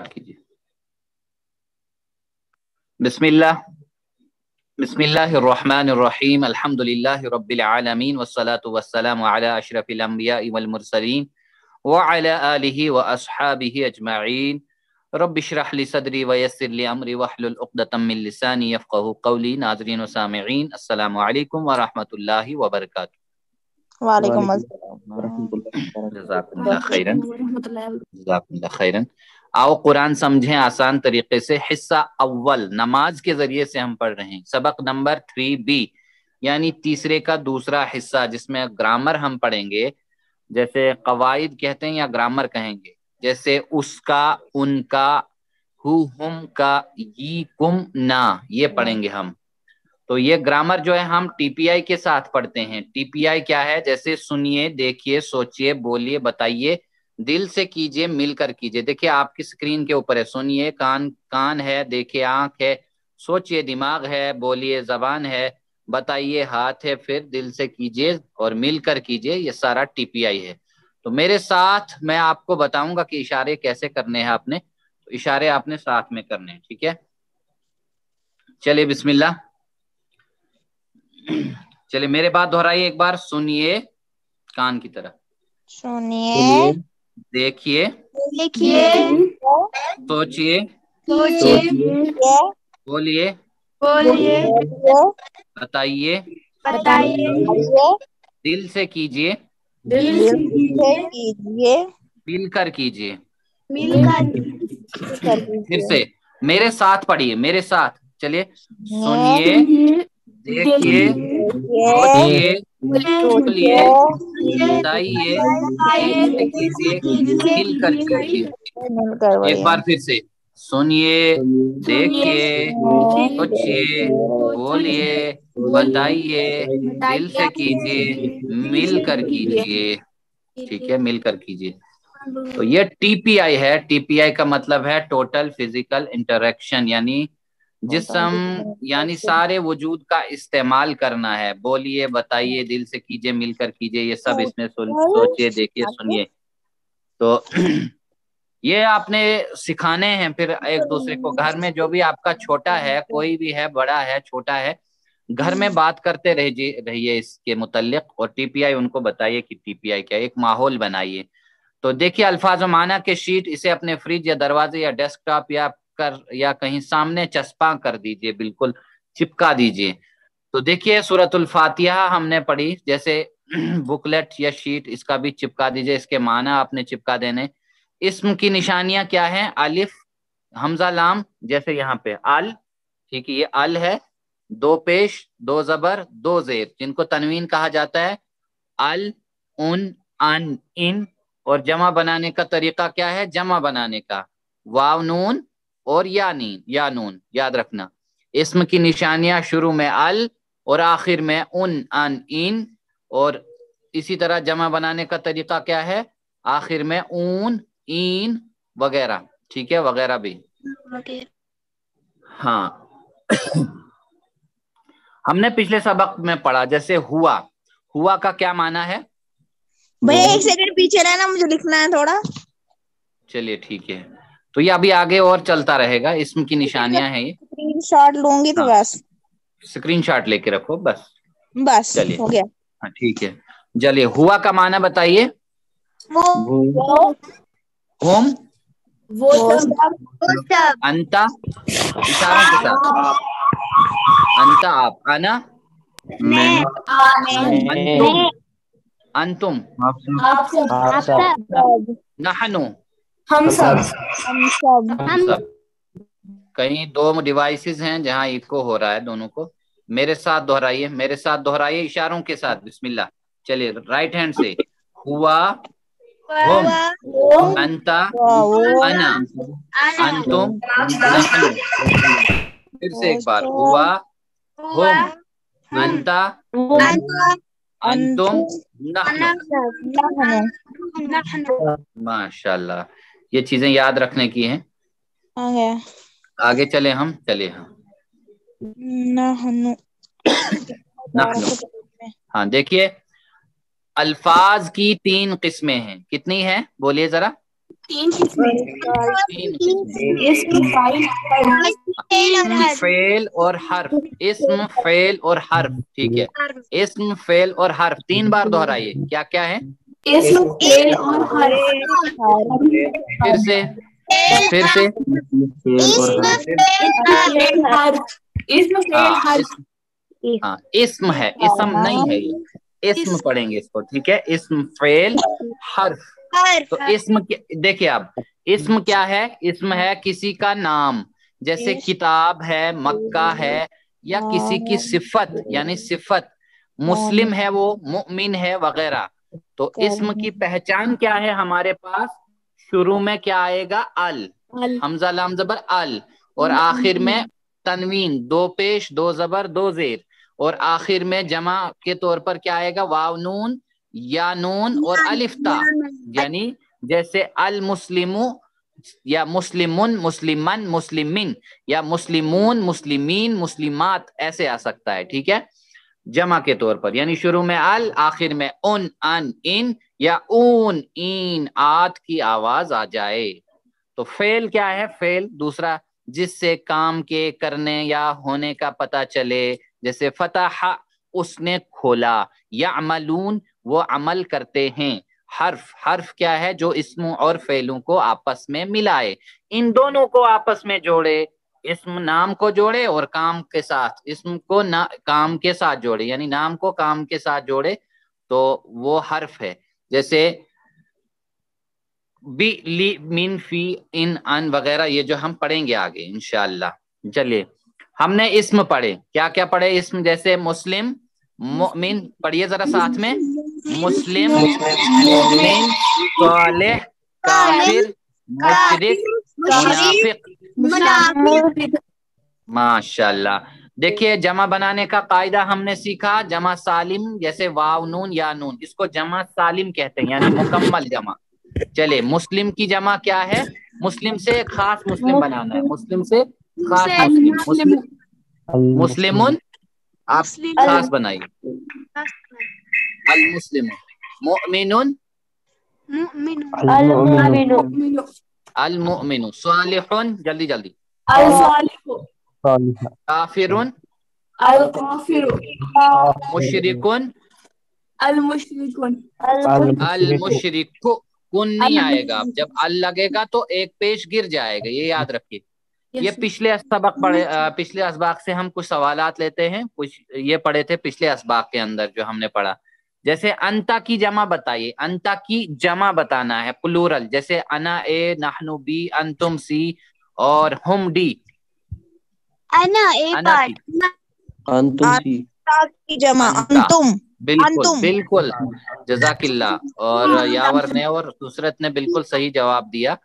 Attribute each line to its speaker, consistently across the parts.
Speaker 1: कीजिए। बिस्मिल्लाह बिस्मिल्लाहिर्रहमानिर्रहीम अल्हम्दुलिल्लाहि रब्बिल आलमीन वस्सलातु वस्सलामु अला अशरफिल अंबिया'i वल मुरसलीन व अला आलिहि व अस्हाबिहि अजमईन रब्बि इश्रह ली सदरी व यस्सिर ली अमरी वहलुल उक़दतम मिन लिसानी यफ़क़हू क़ौली। नाज़रीन व सामिईन, अस्सलामु अलैकुम व रहमतुल्लाहि व बरकातुहू।
Speaker 2: वालेकुम अस्सलाम।
Speaker 1: जज़ाकुमुल्लाह खैरन, जज़ाकुमुल्लाह खैरन। आओ कुरान समझें आसान तरीके से। हिस्सा अव्वल नमाज के जरिए से हम पढ़ रहे हैं। सबक नंबर 3B यानी तीसरे का दूसरा हिस्सा, जिसमें ग्रामर हम पढ़ेंगे। जैसे कवाइद कहते हैं या ग्रामर कहेंगे, जैसे उसका, उनका, हु, हुम का, ये, कुम, ना, ये पढ़ेंगे हम। तो ये ग्रामर जो है हम टीपीआई के साथ पढ़ते हैं। टीपीआई क्या है? जैसे सुनिए, देखिए, सोचिए, बोलिए, बताइए, दिल से कीजिए, मिलकर कीजिए। देखिए आपकी स्क्रीन के ऊपर है। सुनिए, कान कान है, देखिए आंख है, सोचिए दिमाग है, बोलिए जबान है, बताइए हाथ है, फिर दिल से कीजिए और मिलकर कीजिए। ये सारा टीपीआई है। तो मेरे साथ मैं आपको बताऊंगा कि इशारे कैसे करने हैं आपने। तो इशारे आपने साथ में करने हैं, ठीक है? चलिए बिस्मिल्लाह। चलिए मेरे बात दोहराइए एक बार। सुनिए, कान की तरह।
Speaker 2: सुनिए,
Speaker 1: देखिए,
Speaker 2: देखिए,
Speaker 1: सोचिए,
Speaker 2: सोचिए,
Speaker 1: बोलिए,
Speaker 2: बोलिए,
Speaker 1: बताइए,
Speaker 2: बताइए,
Speaker 1: दिल से कीजिए,
Speaker 2: दिल से कीजिए,
Speaker 1: मिलकर कीजिए।
Speaker 2: मिलकर
Speaker 1: फिर
Speaker 2: कीजिए।
Speaker 1: से मेरे साथ पढ़िए, मेरे साथ। चलिए,
Speaker 2: सुनिए,
Speaker 1: सुनिए, देखिए,
Speaker 2: देखिए,
Speaker 1: सोचिए,
Speaker 2: सोचिए,
Speaker 1: बोलिए, बताइए, दिल से कीजिए, मिलकर कीजिए।
Speaker 2: मिलकर
Speaker 1: एक
Speaker 2: बढ़िया।
Speaker 1: बार फिर से। सुनिए, देखिए, सोचिए, बोलिए, बताइए, दिल से कीजिए, मिलकर कीजिए। ठीक है, मिलकर कीजिए। तो ये टीपीआई है। टीपीआई का मतलब है टोटल फिजिकल इंटरेक्शन, यानी जिस्म यानी सारे वजूद का इस्तेमाल करना है। बोलिए, बताइए, दिल से कीजिए, मिलकर कीजिए, ये सब इसमें सोचिए, देखिए, सुनिए। तो ये आपने सिखाने हैं फिर एक दूसरे को। घर में जो भी आपका छोटा है, कोई भी है, बड़ा है, छोटा है, घर में बात करते रहिए इसके मुतल्लिक, और टीपीआई उनको बताइए कि टीपीआई क्या है। एक माहौल बनाइए। तो देखिए, अल्फाज माना के शीट, इसे अपने फ्रिज या दरवाजे या डेस्कटॉप या कहीं सामने चस्पा कर दीजिए, बिल्कुल चिपका दीजिए। तो देखिए सूरतुल फातिहा हमने पढ़ी, जैसे बुकलेट या शीट, इसका भी चिपका दीजिए। इसके माना आपने चिपका देने। इस्म की निशानियां क्या हैं? अलिफ, हमजा, लाम, जैसे यहाँ पे अल, ठीक है, ये अल है। दो पेश, दो जबर, दो जेर, जिनको तनवीन कहा जाता है। अल, उन, अन, इन। और जमा बनाने का तरीका क्या है? जमा बनाने का वाव नून और या नीन, या नून, याद रखना। इस्म की निशानियां शुरू में अल और आखिर में उन, अन, इन। और इसी तरह जमा बनाने का तरीका क्या है? आखिर में ऊन, इन वगैरह, ठीक है, वगैरह भी। हाँ हमने पिछले सबक में पढ़ा, जैसे हुआ। हुआ का क्या माना है?
Speaker 2: भैया एक सेकंड पीछे रहना, मुझे लिखना है थोड़ा।
Speaker 1: चलिए ठीक है। तो ये अभी आगे और चलता रहेगा। इस्म की निशानियां हैं ये।
Speaker 2: स्क्रीनशॉट लूंगी तो
Speaker 1: हाँ,
Speaker 2: बस
Speaker 1: स्क्रीनशॉट लेके रखो बस।
Speaker 2: बस
Speaker 1: चलिए,
Speaker 2: हो गया।
Speaker 1: हाँ ठीक है। चलिए, हुआ का माना बताइए।
Speaker 2: वो
Speaker 1: होम,
Speaker 2: सब
Speaker 1: अंता, इशारों के साथ। अंता आप, अना,
Speaker 2: मैं
Speaker 1: अंतुम, अंतुम,
Speaker 2: आप सब
Speaker 1: नहनु,
Speaker 2: हम सब
Speaker 1: हम सब। कहीं दो डिवाइसेस हैं जहां इको हो रहा है दोनों को। मेरे साथ दोहराइए, मेरे साथ दोहराइए इशारों के साथ। बिस्मिल्लाह। चलिए, राइट हैंड से। हुआ, हुम, अंता, अना, अंतुम, नहनु। फिर से एक बार। हुआ, हुम, अंता, अंतुम, नहनु। माशाल्लाह, ये चीजें याद रखने की हैं। आगे चले हम, चले हम।
Speaker 2: नहनु।
Speaker 1: नहनु। हाँ देखिए, अल्फाज की 3 किस्में हैं। कितनी हैं? बोलिए जरा। तीन किस्में इसम फेल और हर्फ, इसम फेल और हर्फ, ठीक है। इसम फेल और हर्फ 3 बार दोहराइए, क्या क्या है?
Speaker 3: इसम फेल और हर्फ।
Speaker 1: फिर से
Speaker 3: इसम फेल हर्फ।
Speaker 1: हाँ इसम है, इसम नहीं है ये, इसम पढ़ेंगे इसको, ठीक है। इसम फेल हर्फ। तो इसम देखिए आप, इसम क्या है? इसम है किसी का नाम, जैसे किताब है, मक्का है, या किसी की सिफत यानी सिफत, मुस्लिम है वो, मुमिन है वगैरह। तो इसम की पहचान क्या है हमारे पास? शुरू में क्या आएगा? अल, हमजा लाम जबर अल, और आखिर में तनवीन, 2 पेश 2 जबर 2 जेर, और आखिर में जमा के तौर पर क्या आएगा? वाव नून या नून और अलिफ्ता, यानी जैसे अल मुस्लिमु या मुस्लिमुन मुस्लिमन मुस्लिमिन, या मुस्लिमून मुस्लिमीन मुस्लिमात, ऐसे आ सकता है, ठीक है, जमा के तौर पर। यानी शुरू में अल, आखिर में उन अन इन, या ऊन इन आत की आवाज आ जाए। तो फेल क्या है? फेल दूसरा, जिससे काम के करने या होने का पता चले, जैसे फतह उसने खोला, यामलून वो अमल करते हैं। हर्फ, हर्फ क्या है? जो इस्म और फेलों को आपस में मिलाए, इन दोनों को आपस में जोड़े, इस्म नाम को जोड़े और काम के साथ, इस्म को काम के साथ जोड़े, यानी नाम को काम के साथ जोड़े, तो वो हर्फ है। जैसे बी ली मिन फी इन अन वगैरह, ये जो हम पढ़ेंगे आगे इंशाअल्लाह। चलिए हमने इस्म पढ़े, क्या क्या पढ़े इस्म? जैसे मुस्लिम, मुमिन, पढ़िए जरा साथ में, मुस्लिम, मुमिन, सालेह, काफिर, मुशरिक, मुनाफिक। माशाअल्लाह। देखिए जमा बनाने का कायदा हमने सीखा, जमा सालिम, जैसे वाव नून या नून, इसको जमा सालिम कहते हैं, यानी मुकम्मल जमा। चले मुस्लिम की जमा क्या है? मुस्लिम से खास मुस्लिम बनाना है, मुस्लिम से खास मुस्लिम, मुस्लिमुन आप खास बनाइए, अल मुस्लिम, मुमिनुन, अल मुमिनु, सालिहुन, जल्दी जल्दी, काफिरुन, मुशरिकुन, अल मुशरिकु, कुन नहीं आएगा, जब अल लगेगा तो एक पेश गिर जाएगा, ये याद रखिए। ये पिछले सबक पढ़े, पिछले असबाक से हम कुछ सवालात लेते हैं, कुछ ये पढ़े थे पिछले असबाक के अंदर जो हमने पढ़ा। जैसे अंता की जमा बताइए, अंता की जमा बताना है, प्लूरल, जैसे अना ए, नहनु बी, अंतुम सी, और हम डी।
Speaker 2: अना ए पार्ट,
Speaker 4: अंतुम सी
Speaker 2: की जमा अंतुम,
Speaker 1: बिल्कुल बिल्कुल, जजाकिल्ला। और यावर ने और नुसरत ने बिल्कुल सही जवाब दिया।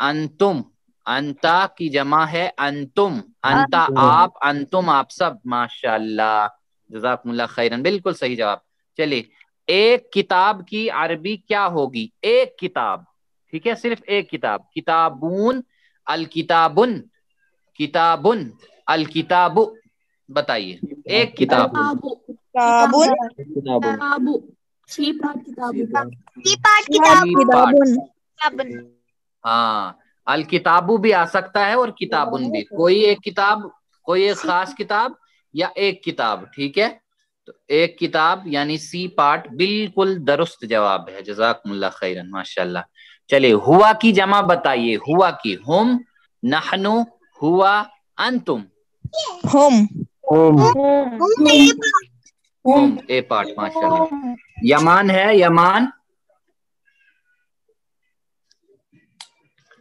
Speaker 1: अंतुम, अंता की जमा है अंतुम, अंता आप, अंतुम आप सब, माशाल्लाह, जजाकुमुल्लाह खैरन, बिल्कुल सही जवाब। चलिए, एक किताब की अरबी क्या होगी? एक किताब, ठीक है, सिर्फ एक किताब। किताबून, अल किताबुन, किताबुन, अल किताबु, बताइए एक किताब। हाँ, अल किताबु भी आ सकता है और किताबुन भी, कोई एक किताब, कोई एक खास किताब या एक किताब, ठीक है। तो एक किताब यानी सी पार्ट, बिल्कुल दुरुस्त जवाब है, जज़ाकुमुल्लाह खैरन, माशाल्लाह। चलिए हुआ की जमा बताइए, हुआ की, हुम, नहनु, हुआ, अंतुम।
Speaker 2: हम
Speaker 1: ए पार्ट, माशाल्लाह। यमान है, यमान,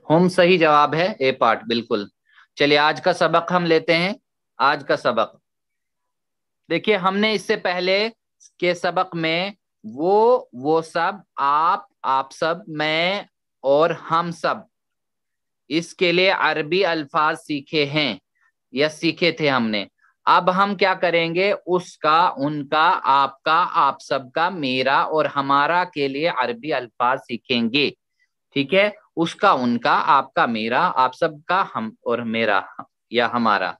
Speaker 1: हम सही जवाब है, ए पार्ट, बिल्कुल। चलिए आज का सबक हम लेते हैं। आज का सबक देखिए, हमने इससे पहले के सबक में वो सब, आप सब, मैं और हम सब, इसके लिए अरबी अल्फाज सीखे हैं या सीखे थे हमने। अब हम क्या करेंगे? उसका, उनका, आपका, आप सबका, मेरा और हमारा के लिए अरबी अल्फाज सीखेंगे, ठीक है। उसका, उनका, आपका, मेरा, आप सबका, हम और मेरा या हमारा।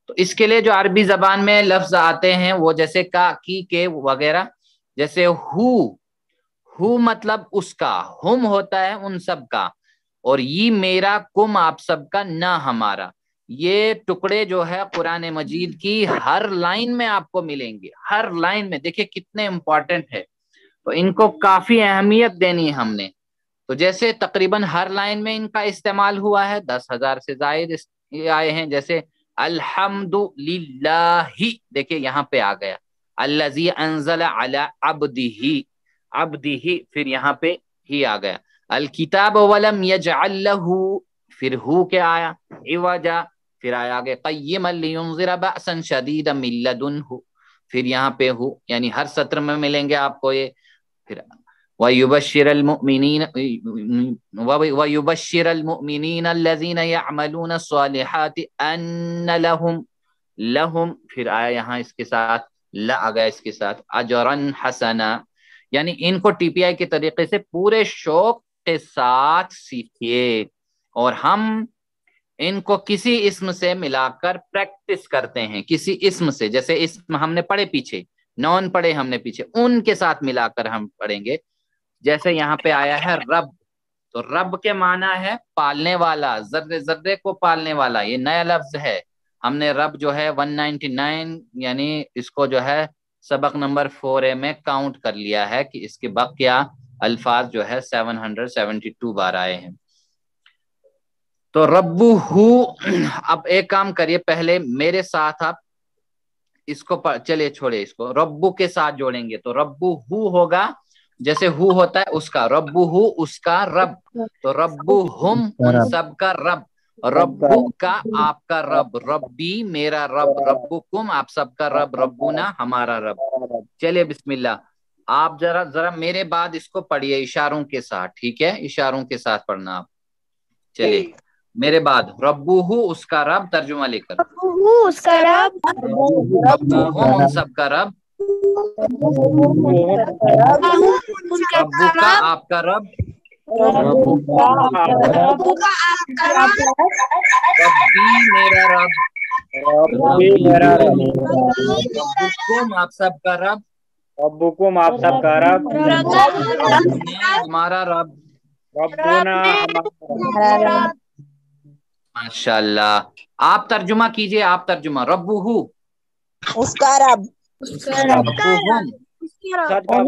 Speaker 1: तो इसके लिए जो अरबी जबान में लफ्ज आते हैं वो जैसे का, की, के वगैरह, जैसे हु, ہو مطلب اس کا، ہم ہوتا ہے ان سب کا، اور یہ میرا، کم آپ سب کا، نہ ہمارا. یہ ٹکڑے جو ہے قرآن مجید کی ہر لائن میں آپ کو ملیں گے، ہر لائن میں. دیکھیں کتنے امپورٹنٹ ہے، تو ان کو کافی اہمیت دینی ہے ہم نے. تو جیسے تقریباً ہر لائن میں ان کا استعمال ہوا ہے، 10,000 سے زائد یہ آئے ہیں. جیسے الحمد للہ، دیکھیں یہاں پہ آ گیا الذی انزل علی عبدہ، عبدہ، پھر یہاں پہ ہی آ گیا. الکتاب ولم یجعل لہ، پھر ہو کیا آیا، عوجا، پھر آیا آگے قیما لینذر بأسا شدیدا من لدنہ، پھر یہاں پہ ہو، یعنی ہر سطر میں ملیں گے آپ کو یہ. پھر وَيُبَشِّرَ الْمُؤْمِنِينَ الَّذِينَ يَعْمَلُونَ الصَّالِحَاتِ أَنَّ لَهُمْ، پھر آیا یہاں اس کے ساتھ لا آ گیا اس کے ساتھ اجرن حسنا. یعنی ان کو ٹی پی آئی کے طریقے سے پورے شوق کے ساتھ سیکھیے، اور ہم ان کو کسی اسم سے ملا کر پریکٹس کرتے ہیں. کسی اسم سے، جیسے اسم ہم نے پڑھے پیچھے، نون پڑھے ہم نے پیچھے، ان کے ساتھ ملا کر ہم پڑھیں گے. جیسے یہاں پہ آیا ہے رب، تو رب کے معنی ہے پالنے والا، ذرے ذرے کو پالنے والا. یہ نیا لفظ ہے، ہم نے رب جو ہے 199 یعنی اس کو جو ہے سبق نمبر 4A میں کاؤنٹ کر لیا ہے کہ اس کے بقیہ الفاظ جو ہے 772 بار آئے ہیں. تو ربو ہو. اب ایک کام کریے، پہلے میرے ساتھ آپ اس کو چلے چھوڑے، اس کو ربو کے ساتھ جوڑیں گے. تو ربو ہو ہوگا، جیسے ہو ہوتا ہے اس کا، ربو ہو اس کا رب. تو ربو ہم ان سب کا رب، ربو کا آپ کا رب، ربی میرا رب، ربکم آپ سب کا رب، ربنا ہمارا رب. چلے بسم اللہ. آپ ذرا میرے بعد اس کو پڑھیے اشاروں کے ساتھ، ٹھیک ہے؟ اشاروں کے ساتھ پڑھنا آپ. چلے میرے بعد، ربو ہو اس کا رب، ترجمہ لے کر،
Speaker 2: اس کا رب،
Speaker 1: ربو ہم ان سب کا رب، ربو کا آپ کا رب، ربی میرا رب، ربکم آپ سب کا رب،
Speaker 5: ربکم آپ سب کا رب،
Speaker 1: ربنا ہمارا رب.
Speaker 5: ربنا ہمارا رب.
Speaker 1: ماشاء اللہ. آپ ترجمہ کیجئے، آپ ترجمہ. ربو ہو
Speaker 2: اس کا رب،
Speaker 1: ربو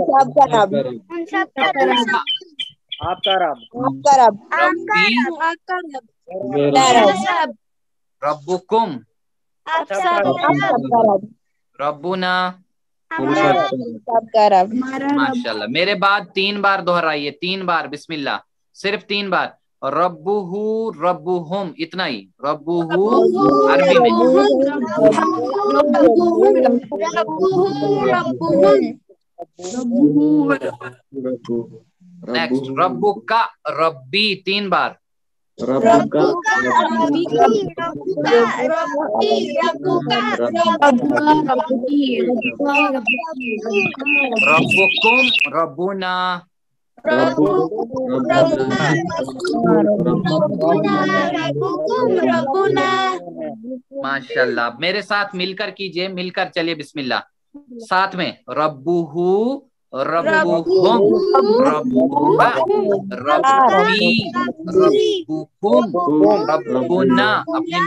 Speaker 1: ہم
Speaker 5: سب کا
Speaker 2: ان
Speaker 5: رب،
Speaker 2: سب کا رب،
Speaker 1: ربو کا
Speaker 5: آپ کا رب،
Speaker 2: آپ کا رب،
Speaker 1: ربی
Speaker 2: میرا رب،
Speaker 1: ربکم
Speaker 5: سب کا رب،
Speaker 2: آپ سب کا رب،
Speaker 1: ربنا.
Speaker 5: ہمارا رب.
Speaker 2: سب کا رب.
Speaker 1: ماشاءاللہ. میرے بعد 3 بار دہرائیے، 3 بار، بسم اللہ. صرف 3 بار. ربو ہو ربو ہم، اتنا ہی. ربو ہو عربی میں. نیکسٹ ربو کا ربی، 3 بار. ربکم ربنا. ماشاء اللہ. میرے ساتھ مل کر کیجئے، مل کر. چلیے بسم اللہ. ساتھ میں ربو ہو ربو ہم ربو کا ربی ربکم ربنا. اپنی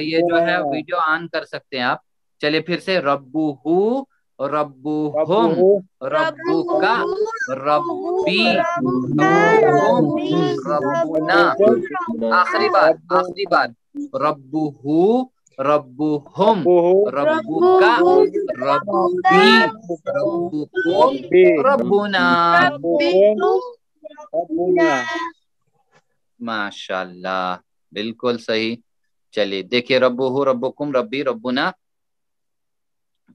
Speaker 1: یہ جو ہے ویڈیو آن کر سکتے ہیں آپ. چلیے پھر سے. ربو ہو ربو ہم ربو کا ربی ربکم ربنا. آخری بار، آخری بار. ربو ہو ربو ہم ربو کا ربی ربکم ربنا. ماشاء اللہ، بالکل صحیح. چلیے دیکھیے، ربو ہو ربکم ربی ربنا.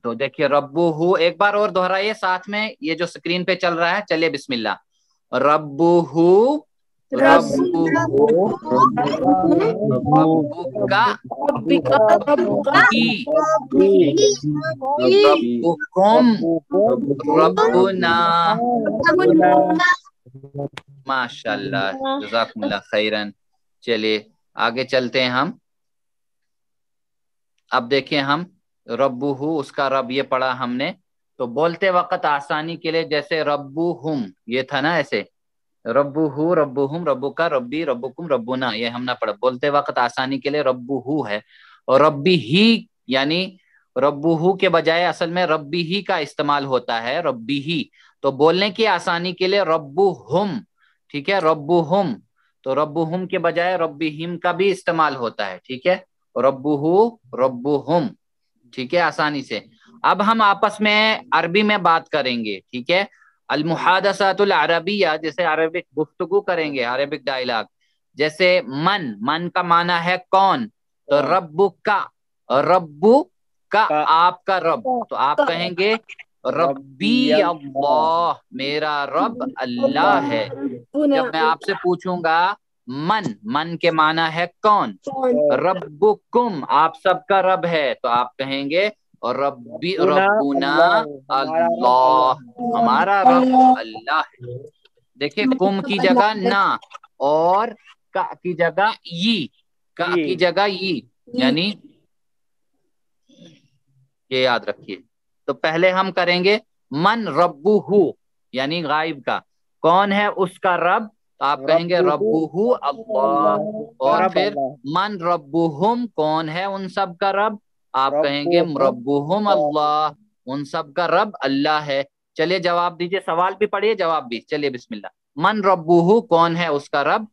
Speaker 1: تو دیکھیے ربو ہو ایک بار اور دہرائیے ساتھ میں، یہ جو سکرین پہ چل رہا ہے. چلیے بسم اللہ. ربو ہو ربو ربو کا ربی ربکم ربنا. ماشاء اللہ، جزاکم اللہ خیرن. چلیے آگے چلتے ہیں ہم. اب دیکھیں ہم ربو ہو اس کا رب یہ پڑھا ہم نے. तो बोलते वक्त आसानी के लिए जैसे रब्बुहुम ये था ना, ऐसे रब्बुहु रब्बुहुम रब्बुका रब्बी रब्बुकुम रब्बुना, ये हमने पढ़ा। बोलते वक्त आसानी के लिए रब्बुहु है, और रब्बी ही यानी रब्बुहु के बजाय असल में रब्बी ही का इस्तेमाल होता है, रब्बी ही। तो बोलने की आसानी के लिए रब्बुहुम, ठीक है, रब्बुहुम। तो रब्बुहुम के बजाय रब्बिहिम का भी इस्तेमाल होता है, ठीक है, रब्बुहु रब्बुहुम, ठीक है, आसानी से। अब हम आपस में अरबी में बात करेंगे, ठीक है, अल मुहादसातुल अरबिया, जैसे अरबिक गुफ्तगू करेंगे, अरबिक डायलॉग। जैसे मन, मन का माना है कौन, तो रब्बु का आपका रब, तो आप कहेंगे रब्बी अल्लाह, मेरा रब अल्लाह है। जब मैं आपसे पूछूंगा मन, मन के माना है कौन, रब्बुकुम आप सबका रब है, तो आप कहेंगे और रब्बी रब्बुना अल्लाह, हमारा रब अल्लाह है। देखिए कुम की जगह ना और का की जगह ई, का की जगह ई, यानी ये याद रखिए। तो पहले हम करेंगे मन रब्बुहु, यानी गायब का, कौन है उसका रब, तो आप कहेंगे रब्बुहु अल्लाह। और फिर मन रब्बुहुम, कौन है उन सब का रब, आप कहेंगे रब्बुहुम अल्लाह, उन सब का रब अल्लाह है। चलिए जवाब दीजिए, सवाल भी पढ़िए जवाब भी। चलिए बिस्मिल्लाह। मन रब्बुहु, कौन है उसका रब,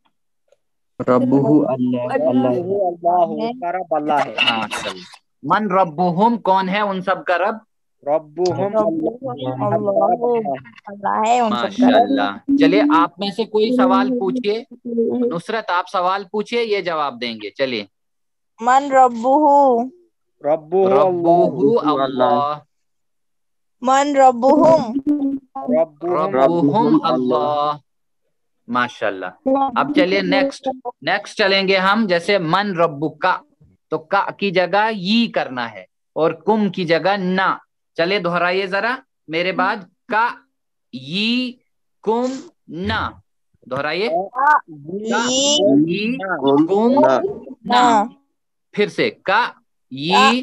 Speaker 4: रब्बुहु अल्लाह अल्लाह
Speaker 5: उसका रब अल्लाह है।
Speaker 1: माशाअल्लाह। मन रब्बुहुम, कौन है उन सब का रब,
Speaker 5: रब्बुहुम
Speaker 2: अल्लाह है उन सब का।
Speaker 1: माशाअल्लाह। चलिए आप में से कोई सवाल पूछिए, नुसरत आप सवाल पूछिए, ये जवाब देंगे। चलिए।
Speaker 2: मन रब्बुहु,
Speaker 1: रब्बुहु अल्लाह,
Speaker 2: मन रब्बुहुम,
Speaker 1: रब्बुहुम अल्लाह, माशाअल्लाह। अब चलिए नेक्स्ट चलेंगे हम। जैसे मन रब्बुका, तो का की जगह ये करना है और कुम की जगह ना। चलिए दोहराइए जरा मेरे बाद, का ये कुम ना, दोहराइए, का ये कुम ना, फिर से का ये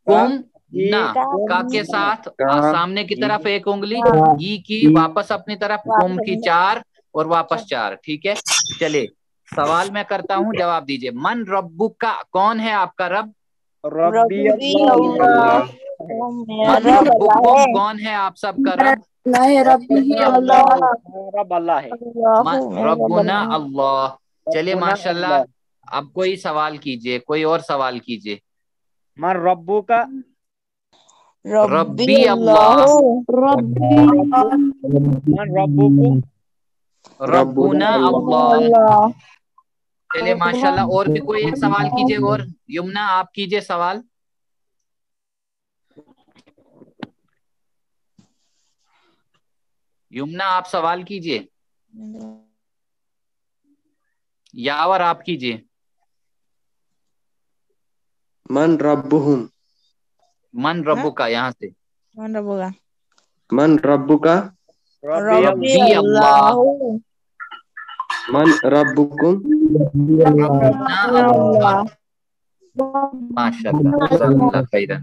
Speaker 1: कुम ना, का के साथ सामने की तरफ एक उंगली, ई की वापस अपनी तरफ, कुम की 4 और वापस 4, ठीक है। चलिए सवाल मैं करता हूँ, जवाब दीजिए। मन रब्बुका, कौन है आपका रब,
Speaker 5: रब्बी
Speaker 2: अल्लाह,
Speaker 1: मन रब्बुकुम, कौन है आप सबका रब,
Speaker 5: रब अल्लाह है।
Speaker 1: रब्बुना अल्लाह। चलिए माशाल्लाह। अब कोई सवाल कीजिए, कोई और सवाल कीजिए।
Speaker 5: मन रब्बू का
Speaker 1: रब्बी अल्लाह,
Speaker 5: मन रब्बुकुम
Speaker 1: रब्बुना अल्लाह। चलिए माशाल्लाह। और भी कोई एक सवाल कीजिए, और यमुना आप कीजिए सवाल। यमुना आप सवाल कीजिए, यावर आप कीजिए।
Speaker 4: मन रब्बुहुम,
Speaker 1: मन रब्बुका, यहाँ से
Speaker 2: मन रब्बुका,
Speaker 4: मन रब्बुका,
Speaker 1: रब्बी अल्लाह,
Speaker 4: मन रब्बुकुम,
Speaker 1: रब्बुना अल्लाह, माशाल्लाह जज़ाकल्लाह खैरन।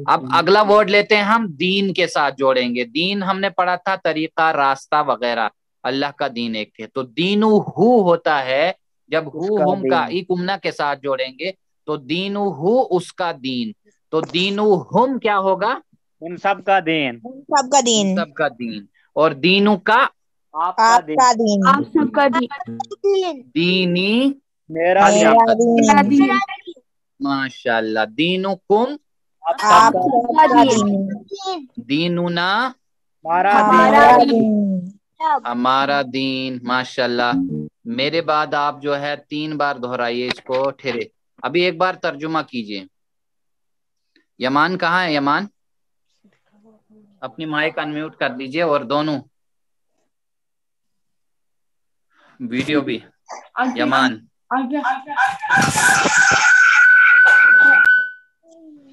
Speaker 1: अब अगला वर्ड लेते हैं हम, दीन के साथ जोड़ेंगे। दीन हमने पढ़ा था तरीका, रास्ता वगैरह, अल्लाह का दीन एक थे। तो दीनु हु होता है, जब हु हुम का ई कुमना के साथ जोड़ेंगे तो दीनु हु उसका दीन। तो दीनु हुम क्या होगा,
Speaker 5: उन सब का दीन,
Speaker 2: सबका दीन,
Speaker 1: सबका दीन। और दीनु का
Speaker 2: आपका दीन,
Speaker 3: आप सबका दीन,
Speaker 1: दीनी
Speaker 5: मेरा दीन,
Speaker 1: माशाल्लाह। दीनुकुम
Speaker 2: आपका दीन,
Speaker 1: दीनुना
Speaker 5: हमारा
Speaker 2: दीन,
Speaker 1: हमारा दीन, माशाल्लाह। मेरे बाद आप जो है 3 बार दोहराइए इसको, ठहरे। अभी एक बार तर्जुमा कीजिए। यमान कहाँ है, यमान अपनी माइक अनम्यूट कर दीजिए, और दोनों वीडियो भी। यमान,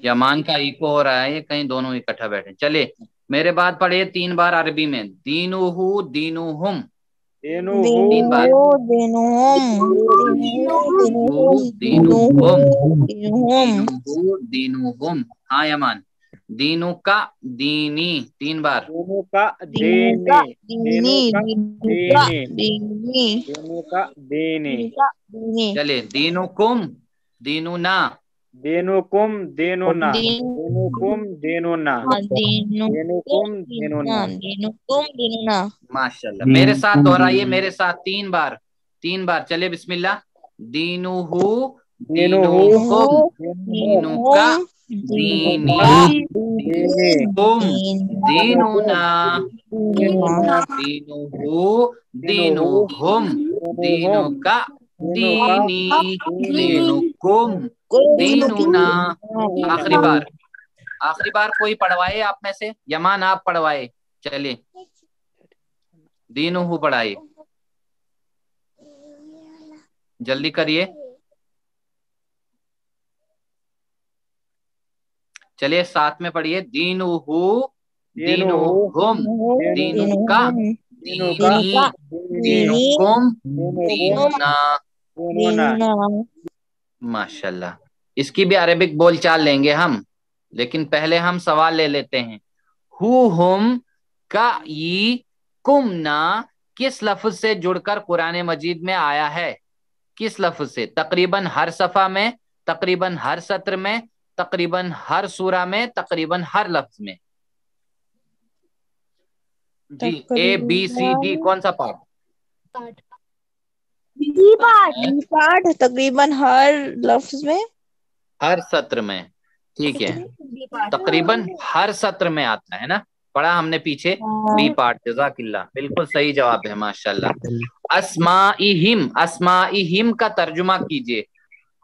Speaker 1: यमान का इको हो रहा है, ये कहीं दोनों इकट्ठा बैठे। चलिए मेरे बाद पढ़िए 3 बार अरबी में। दीनुहु दीनुहुम, 3 बार। दीनुहुम दीनुहुम, हाँ यमान। दीनू का दीनी, 3 बार।
Speaker 5: दीनू का
Speaker 2: दीनी
Speaker 5: देने,
Speaker 2: दीनी
Speaker 5: दीनी,
Speaker 2: दीनी
Speaker 5: दीनू का देने,
Speaker 2: दीनी
Speaker 1: चले दीनुकुम दीनुना,
Speaker 5: देनुकुम देनुना, देनुकुम देनुना,
Speaker 2: दीनुकुम
Speaker 5: देनुकुम देनुना।
Speaker 1: माशाल्लाह। मेरे साथ दोहराइए, मेरे साथ 3 बार, 3 बार। चले बिस्मिल्लाह। दीनुहु दीनुकुम दीनुका दीनी दीनुकुम दीनुना दीनुहु दीनुहुम दीनुका दीनी दीनुकुम दीनुना। आखिरी बार, आखिरी बार कोई पढ़वाए आप में से? यमान आप पढ़वाए, चलिए दीनुहु पढ़ाइए, जल्दी करिए। चलिए साथ में पढ़िए। दीनुहु दीनुहुम दीनुका दीनी दीनुकुम दीनुना। माशाल्लाह। इसकी भी अरबिक बोलचाल लेंगे हम, लेकिन पहले हम सवाल ले लेते हैं। हु हुम का ई कुमना किस लफ्ज से जुड़कर कुरान मजीद में आया है? किस लफ्ज से? तकरीबन हर सफा में, तकरीबन हर सत्र में, तकरीबन हर सूरा में, तकरीबन हर लफ्ज में। जी, ए बी सी डी, कौन सा पार्ट?
Speaker 2: पाठ तकरीबन हर लफ्ज में,
Speaker 1: हर सत्र में, ठीक है। तकरीबन हर सत्र में आता है ना, पढ़ा हमने पीछे बी पार्ट। जज़ाकिल्लाह, बिल्कुल सही जवाब है, माशाल्लाह। अस्माइहिम, अस्माइहिम का तर्जुमा कीजिए।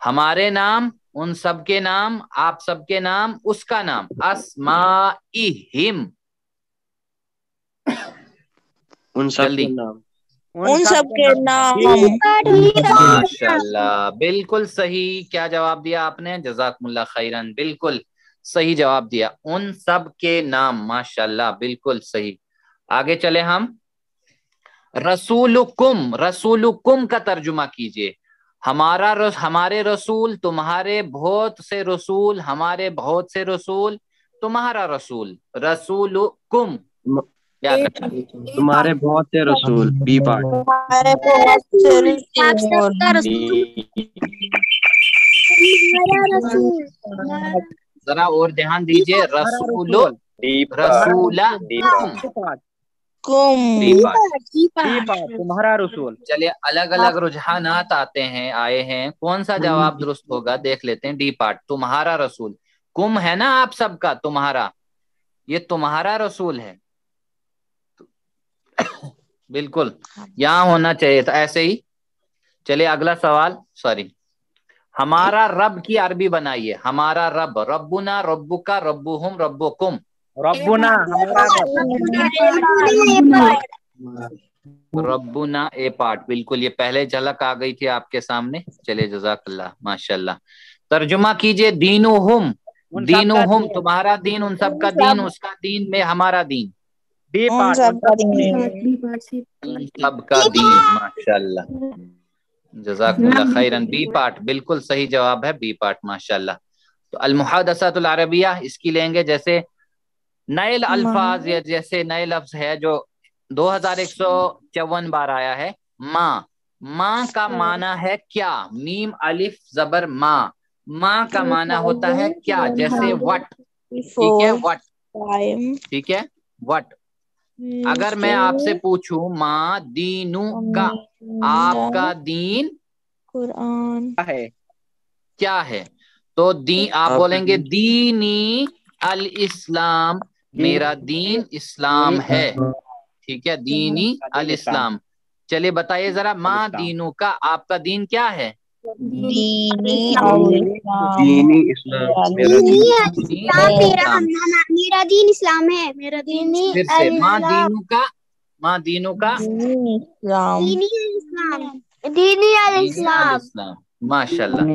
Speaker 1: हमारे नाम, उन सबके नाम, आप सबके नाम, उसका नाम। अस्माइहिम,
Speaker 4: उन सबके नाम,
Speaker 2: उन सबके नाम।
Speaker 1: माशाल्लाह, बिल्कुल सही। क्या जवाब दिया आपने? जज़ाकुमुल्लाह खैरन, बिल्कुल सही जवाब दिया। उन सब के नाम, माशाल्लाह, बिल्कुल सही। आगे चले हम। रसूलुकुम, रसूलुकुम का तर्जुमा कीजिए। हमारे रसूल, तुम्हारे बहुत से रसूल, हमारे बहुत से रसूल, तुम्हारा रसूल। रसूलुकुम, याद रखना।
Speaker 4: तुम्हारे बहुत से रसूल, बी पार्ट।
Speaker 2: हमारे बहुत से
Speaker 1: जरा और ध्यान दीजिए। रसूल, रसूला
Speaker 5: तुम्हारा रसूल।
Speaker 1: चलिए अलग अलग रुझानात आते हैं, आए हैं, कौन सा जवाब दुरुस्त होगा देख लेते हैं। डी पार्ट, तुम्हारा रसूल। कुम है ना आप सबका, तुम्हारा, ये तुम्हारा रसूल है। बिल्कुल यहाँ होना चाहिए था ऐसे ही। चलिए अगला सवाल, सॉरी। हमारा रब की अरबी बनाइए। हमारा रब, रब्बुना, रब्बुका, रब्बुहुम, रब्बुकुम।
Speaker 5: रब्बुना,
Speaker 1: रब्बुना ए पार्ट, बिल्कुल ये पहले झलक आ गई थी आपके सामने। चलिए जज़ाकल्लाह, माशाल्लाह। तर्जुमा कीजिए। दीनुहुम, दीनुहुम तुम्हारा दीन, उन सबका दीन, उसका दीन में हमारा दीन।
Speaker 5: बी पार्ट,
Speaker 1: सबका दीन, माशाल्लाह, जज़ाकुमुल्लाह खैरन। बी पार्ट बिल्कुल सही जवाब है, बी पार्ट, माशाल्लाह। तो अल मुहद्दसतुल अरबिया इसकी लेंगे। जैसे नए अल्फाज या जैसे नए लफ्ज है जो 2154 बार आया है। माँ, माँ का माना है क्या? मीम अलिफ जबर माँ, माँ का माना होता है क्या? जैसे वट, ठीक है, वट, ठीक है, वट। अगर मैं आपसे पूछूं माँ दीनू का, आपका दीन
Speaker 2: कुरान
Speaker 5: है,
Speaker 1: क्या है? तो दी आप बोलेंगे दीनी अल इस्लाम, मेरा दीन इस्लाम है, ठीक है, दीनी अल इस्लाम। चलिए बताइए जरा, माँ दीनू का, आपका दीन क्या है?
Speaker 2: दीनी
Speaker 4: इस्लाम,
Speaker 3: मेरा दीन इस्लाम है, मेरा दीन
Speaker 1: फिर से, माँ दीनू का, माँ दीनू का
Speaker 3: दीनी इस्लाम, दीनी अल इस्लाम।
Speaker 1: माशाल्लाह।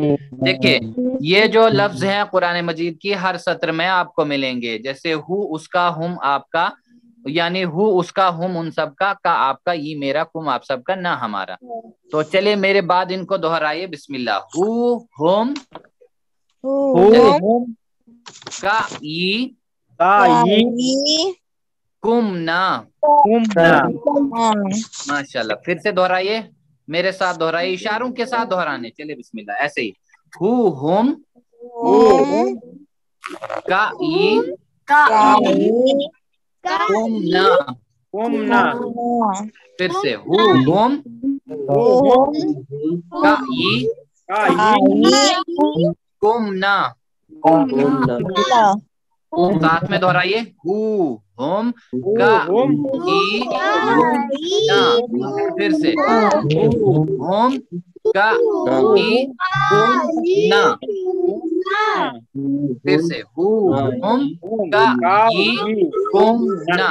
Speaker 1: देखिए ये जो लफ्ज हैं कुरान मजीद की हर सत्र में आपको मिलेंगे। जैसे हु उसका, हुम आपका, यानी हु उसका, हुम उन सबका, का आपका, ये मेरा, कुम आप सबका, ना हमारा। तो चलिए मेरे बाद इनको दोहराइए। बिस्मिल्लाह। हु हुम का ई कुमना। माशाल्लाह, फिर से दोहराइए, मेरे साथ दोहराइए, इशारों के साथ दोहराने। चलिए बिस्मिल्लाह, ऐसे ही। हु हुम का ई कुमना। फिर से हु हुम का ई कुमना। साथ में दोहराइए, हु हुम का ई ना। फिर से हु हुम का ई ना। फिर से हु हुम का ई कुम ना।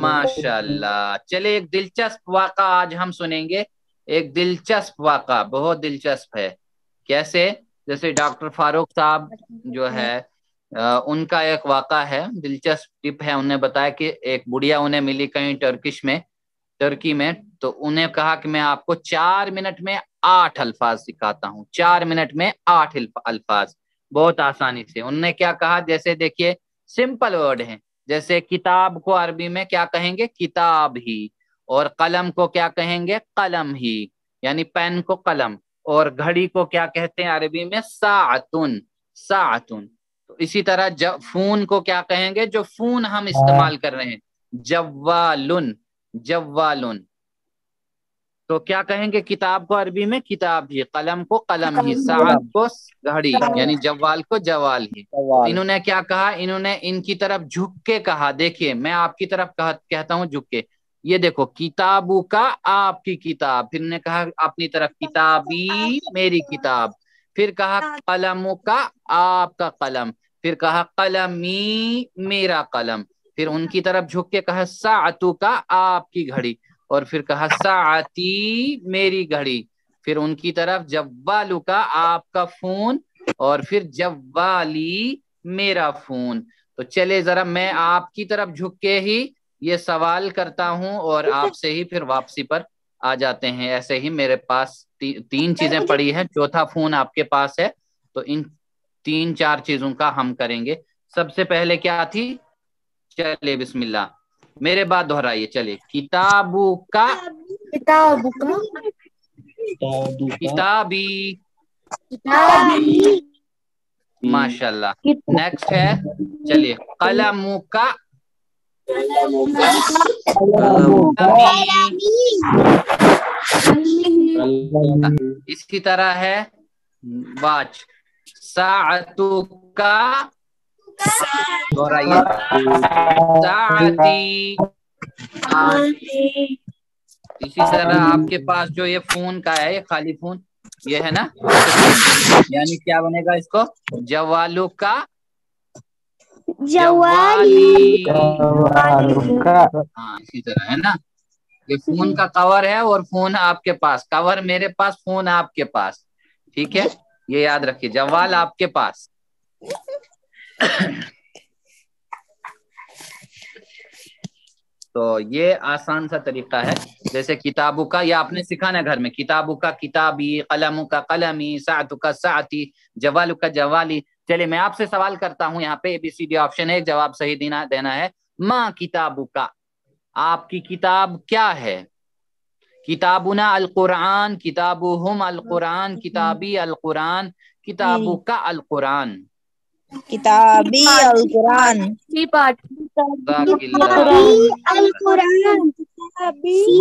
Speaker 1: माशाल्लाह। चले, एक दिलचस्प वाक़ा आज हम सुनेंगे। एक दिलचस्प वाक़ा, बहुत दिलचस्प है। कैसे? जैसे डॉक्टर फारूक साहब जो है उनका एक वाक़ा है, दिलचस्प टिप है। उन्हें बताया कि एक बुढ़िया उन्हें मिली कहीं टर्की में, तो उन्हें कहा कि मैं आपको 4 मिनट में 8 अल्फाज सिखाता हूँ। 4 मिनट में 8 अल्फाज, बहुत आसानी से। उन्होंने क्या कहा, जैसे देखिए सिंपल वर्ड है, जैसे किताब को अरबी में क्या कहेंगे, किताब ही। और कलम को क्या कहेंगे, कलम ही, यानी पेन को कलम। और घड़ी को क्या कहते हैं अरबी में, साअतुन, साअतुन। तो इसी तरह फोन को क्या कहेंगे, जो फोन हम इस्तेमाल कर रहे हैं, जव्वालुन, जव्वालुन। तो क्या कहेंगे, किताब को अरबी में किताब ही, कलम को कलम ही, साअत को घड़ी, यानी जवाल को जवाल ही। तो इन्होंने क्या कहा, इन्होंने इनकी तरफ झुक के कहा। देखिए मैं आपकी तरफ कहता हूँ झुक के, ये देखो, किताबू का आपकी किताब। फिर ने कहा अपनी तरफ, किताबी मेरी किताब। फिर कहा कलमू का आपका कलम। फिर कहा कलमी मेरा कलम। फिर उनकी तरफ झुक के कहा साअतू का आपकी घड़ी। और फिर कहा साअती मेरी घड़ी। फिर उनकी तरफ जव्वालू का आपका फोन। और फिर जव्वाली मेरा फोन। तो चले जरा मैं आपकी तरफ झुक के ही ये सवाल करता हूं और आपसे ही फिर वापसी पर आ जाते हैं। ऐसे ही मेरे पास 3 चीजें पड़ी हैं, चौथा फोन आपके पास है, तो इन 3-4 चीजों का हम करेंगे। सबसे पहले क्या थी, चलिए बिस्मिल्लाह, मेरे बाद दोहराइए। चलिए, किताबू का, किताबी, माशाल्लाह। नेक्स्ट है, चलिए, कलमू का, इसकी तरह है वाच, साअतु का, दोहराइए, साअती। इसी तरह आपके पास जो ये फोन का है, ये खाली फोन ये है ना, यानी क्या बनेगा इसको, जवालू का, जवाली। हाँ इसी तरह है ना, ये फोन का कवर है और फोन आपके पास, कवर मेरे पास, फोन आपके पास। ठीक है, ये याद रखिए, जवाल आपके पास। तो ये आसान सा तरीका है। जैसे किताबों का, ये आपने सिखाना घर में, किताबों का किताबी, कलमों का कलमी, साअतु का साअती, जवालू का जवाली। चलिए मैं आपसे सवाल करता हूँ, यहाँ पे ABCD ऑप्शन है, एक जवाब सही देना है। माँ किताबु का, आपकी किताब क्या है। किताबुना अल कुरान, किताबुहुम अल कुरान, किताबी अल कुरान, किताबु का अल कुरान।
Speaker 2: किताबी अल कुरान,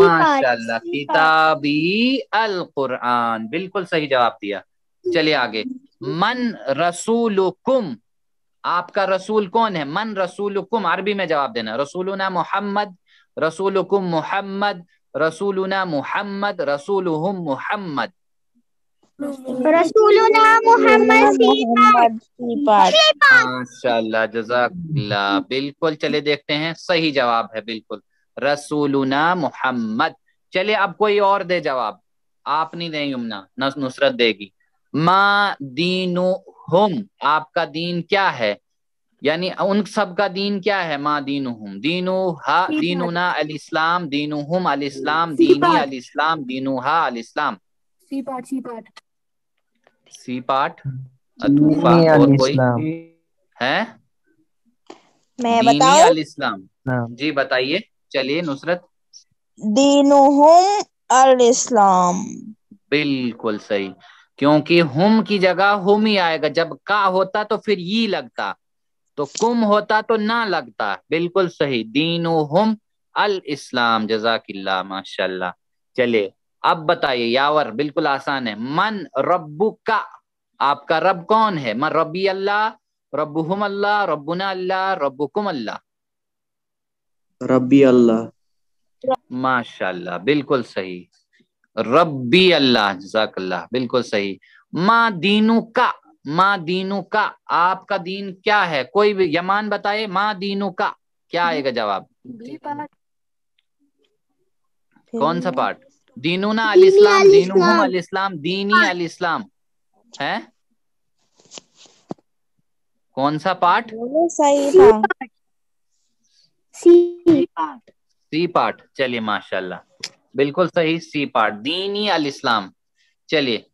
Speaker 1: माशाल्लाह, किताबी अल कुरान, बिल्कुल सही जवाब दिया। चलिए आगे, मन रसूलुकुम, आपका रसूल कौन है। मन रसूलुकुम, अरबी में जवाब देना, रसूलुना मोहम्मद, रसूलुकुम मोहम्मद, रसूलुना मोहम्मद, रसूलुहुम मोहम्मद।
Speaker 3: रसूलुना मोहम्मद,
Speaker 1: माशाल्लाह, जज़ाकल्लाह, बिल्कुल। चले देखते हैं, सही जवाब है बिल्कुल, रसूलुना मोहम्मद। चलिए अब कोई और दे जवाब, आप नहीं दें यमुना, नुसरत देगी। मा दीनुहुम, आपका दीन क्या है, यानी उन सब का दीन क्या है। मा दीनुहुम, दीनुहा दीनुना अल इस्लाम, दीनुहुम अल इस्लाम, दीनी अल इस्लाम, दीनुहा अल इस्लाम। सी पार्ट अतूफा
Speaker 6: दीनी
Speaker 1: और
Speaker 6: अल
Speaker 1: कोई
Speaker 6: इस्लाम।
Speaker 1: है?
Speaker 2: मैं
Speaker 1: दीनी
Speaker 2: बताऊं?
Speaker 1: अल इस्लाम। जी बताइए, चलिए नुसरत।
Speaker 2: दीनुहुम अल इस्लाम।
Speaker 1: बिल्कुल सही, क्योंकि हुम की जगह हुम ही आएगा। जब का होता तो फिर ये लगता, तो कुम होता तो ना लगता। बिल्कुल सही, दीनुहुम अल इस्लाम। जजाकिल्लाह, माशाल्लाह। चलिए अब बताइए यावर, बिल्कुल आसान है। मन रब्बुका, आपका रब कौन है? मन रब्बी अल्लाह, रब्बुहुम अल्लाह, रब्बुना अल्लाह, रब्बुकुम अल्लाह।
Speaker 4: रब्बी अल्लाह।
Speaker 1: माशाल्लाह, बिल्कुल सही, रब्बी अल्लाह। जजाकल्लाह, बिल्कुल सही। माँ दीनू का, माँ दीनू का, आपका दीन क्या है? कोई भी यमान बताए, माँ दीनू का क्या आएगा जवाब? कौन सा पार्ट? दीनूना अल
Speaker 3: दीनी
Speaker 1: इस्लाम,
Speaker 3: अल
Speaker 1: दीनुहुम
Speaker 3: इस्लाम।
Speaker 1: अल इस्लाम, दीनी अल इस्लाम है? कौन सा पार्ट?
Speaker 2: बोलो, सही था।
Speaker 3: C part.
Speaker 1: C part. चलिए माशाल्लाह, बिल्कुल सही, सी पार्ट, दीनी अल इस्लाम। चलिए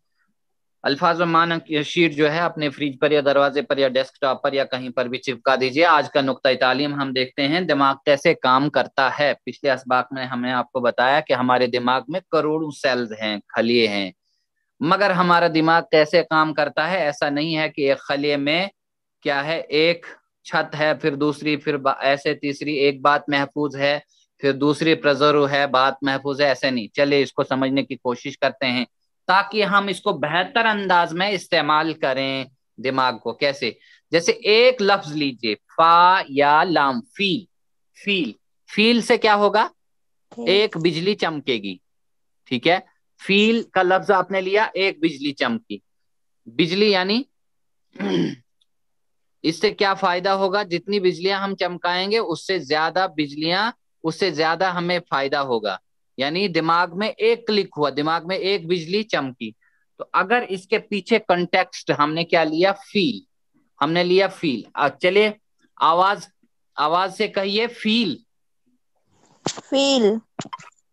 Speaker 1: अल्फाज और माना की शीट जो है अपने फ्रिज पर या दरवाजे पर या डेस्कटॉप पर या कहीं पर भी चिपका दीजिए। आज का नुक्ता तालीम हम देखते हैं दिमाग कैसे काम करता है। पिछले असबाक में हमने आपको बताया कि हमारे दिमाग में करोड़ों सेल्स हैं, खलिए हैं, मगर हमारा दिमाग कैसे काम करता है? ऐसा नहीं है कि एक खलिए में क्या है, एक छत है, फिर दूसरी, फिर ऐसे तीसरी, एक बात महफूज है, फिर दूसरी प्रिजर्व है, बात महफूज है, ऐसे नहीं। चलिए इसको समझने की कोशिश करते हैं ताकि हम इसको बेहतर अंदाज में इस्तेमाल करें दिमाग को। कैसे? जैसे एक लफ्ज लीजिए, फा या लाम, फील। फील, फील से क्या होगा? एक बिजली चमकेगी, ठीक है? फील का लफ्ज आपने लिया, एक बिजली चमकी। बिजली यानी इससे क्या फायदा होगा? जितनी बिजलियां हम चमकाएंगे उससे ज्यादा बिजलियां, उससे ज्यादा हमें फायदा होगा। यानी दिमाग में एक क्लिक हुआ, दिमाग में एक बिजली चमकी। तो अगर इसके पीछे कंटेक्स्ट हमने क्या लिया? फील, हमने लिया फील। चलिए आवाज, आवाज से कहिए फील।
Speaker 2: फील।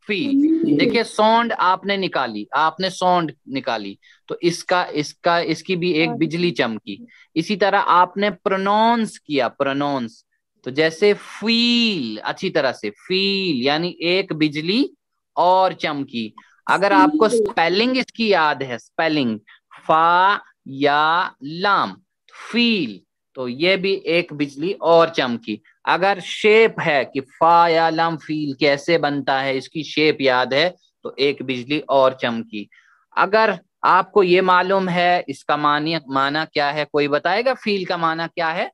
Speaker 1: फील। देखिए साउंड आपने निकाली, आपने साउंड निकाली, तो इसकी भी एक बिजली चमकी। इसी तरह आपने प्रोनाउंस किया, प्रोनाउंस, तो जैसे फील, अच्छी तरह से फील, यानी एक बिजली और चमकी। अगर आपको स्पेलिंग इसकी याद है, स्पेलिंग फा या लाम, फील, तो ये भी एक बिजली और चमकी। अगर शेप है कि फा या लम फील कैसे बनता है, इसकी शेप याद है, तो एक बिजली और चमकी। अगर आपको ये मालूम है इसका माना क्या है, कोई बताएगा फील का माना क्या है?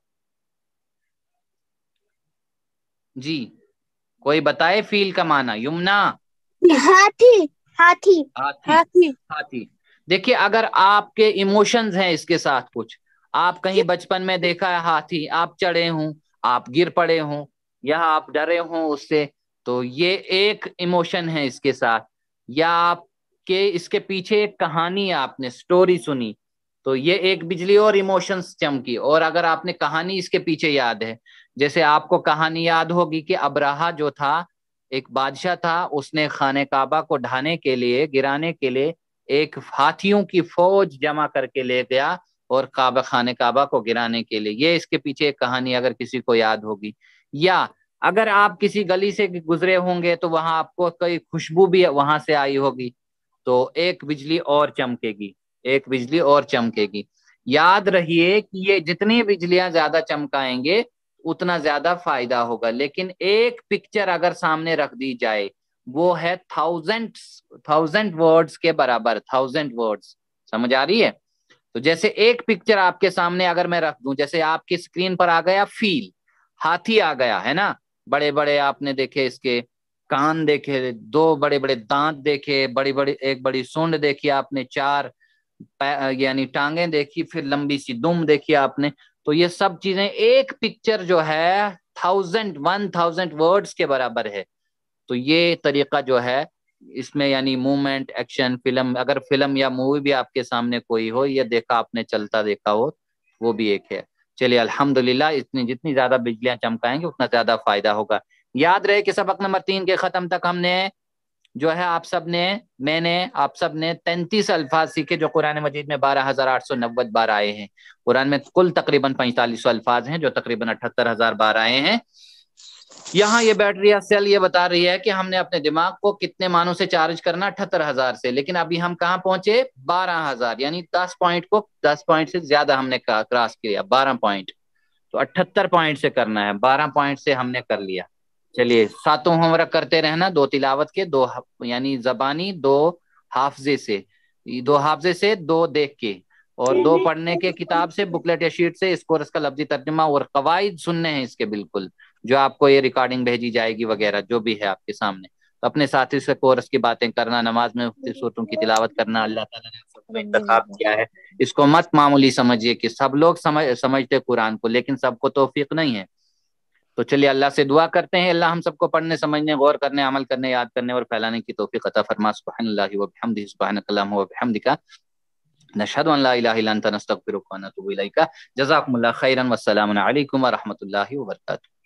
Speaker 1: जी कोई बताए फील का माना? युमना।
Speaker 3: हाथी। हाथी।
Speaker 1: हाथी। हाथी। देखिए अगर आपके इमोशंस हैं इसके साथ कुछ, आप कहीं बचपन में देखा है हाथी, आप चढ़े हों, आप गिर पड़े हों, या आप डरे हों उससे, तो ये एक इमोशन है इसके साथ। या आपके इसके पीछे एक कहानी आपने स्टोरी सुनी, तो ये एक बिजली और इमोशंस चमकी। और अगर आपने कहानी इसके पीछे याद है, जैसे आपको कहानी याद होगी कि अब्राहा जो था, एक बादशाह था, उसने खाने काबा को ढाने के लिए, गिराने के लिए एक हाथियों की फौज जमा करके ले गया और खाने काबा को गिराने के लिए। ये इसके पीछे एक कहानी अगर किसी को याद होगी। या अगर आप किसी गली से गुजरे होंगे तो वहां आपको कोई खुशबू भी वहां से आई होगी, तो एक बिजली और चमकेगी, एक बिजली और चमकेगी। याद रहिए कि ये जितनी बिजलियां ज्यादा चमकाएंगे उतना ज्यादा फायदा होगा। लेकिन एक पिक्चर अगर सामने रख दी जाए, वो है थाउजेंड वर्ड्स के बराबर, थाउजेंड वर्ड्स। समझ आ रही है? तो जैसे एक पिक्चर आपके सामने अगर मैं रख दूं, जैसे आपकी स्क्रीन पर आ गया फील, हाथी आ गया है ना, बड़े बड़े आपने देखे इसके कान, देखे दो बड़े बड़े दांत, देखे बड़ी बड़ी, एक बड़ी सूंड देखी आपने, चार यानी टांगे देखी, फिर लंबी सी दुम देखी आपने। तो ये सब चीजें एक पिक्चर जो है 1000 वर्ड्स के बराबर है। तो ये तरीका जो है इसमें, यानी मूवमेंट, एक्शन, फिल्म, अगर फिल्म या मूवी भी आपके सामने कोई हो, ये देखा आपने, चलता देखा हो, वो भी एक है। चलिए अल्हम्दुलिल्लाह, इतनी जितनी ज्यादा बिजलियां चमकाएंगे उतना ज्यादा फायदा होगा। याद रहे कि सबक नंबर 3 के खत्म तक हमने جو ہے آپ سب نے آپ سب نے 33 الفاظ سیکھے جو قرآن مجید میں 12,890 بار آئے ہیں. قرآن میں کل تقریباً 4500 الفاظ ہیں جو تقریباً 78,000 بار آئے ہیں. یہاں یہ بیٹری سیل یہ بتا رہی ہے کہ ہم نے اپنے دماغ کو کتنے مانوں سے چارج کرنا، 78,000 سے، لیکن ابھی ہم کہاں پہنچے؟ 12,000، یعنی 10 پوائنٹ سے زیادہ ہم نے کراس کیا، 12 پوائنٹ. تو 78 پوائنٹ سے کرنا ہے، 12 پوائنٹ سے ہم نے کر لیا. چلیے 7 ہوم ورک کرتے رہنا، 2 تلاوت کے، 2 یعنی زبانی، 2 حافظے سے، 2 حافظے سے، 2 دیکھ کے، اور 2 پڑھنے کے کتاب سے، بکلیٹ یا شیٹ سے. اس کورس کا لفظی ترجمہ اور قواعد سننے ہیں اس کے بالکل، جو آپ کو یہ ریکارڈنگ بھیجی جائے گی وغیرہ جو بھی ہے آپ کے سامنے. تو اپنے ساتھی سے کورس کی باتیں کرنا، نماز میں سورتوں کی تلاوت کرنا. اللہ تعالیٰ نے سب کو انتخاب کیا ہے، اس کو مت معمولی سمجھیے کہ سب لوگ سمجھتے قرآن کو، لیکن سب کو توفیق نہیں ہے. تو چلیے اللہ سے دعا کرتے ہیں، اللہ ہم سب کو پڑھنے، سمجھنے، غور کرنے، عمل کرنے، یاد کرنے اور پھیلانے کی توفیق عطا فرما. سبحان اللہ و بحمدہ، سبحانک اللہم و بحمدک، نشہد ان لا الہ الا انت، نستغفرک و نتوب الیک. جزاکم اللہ خیرا، والسلام علیکم ورحمۃ اللہ وبرکاتہ.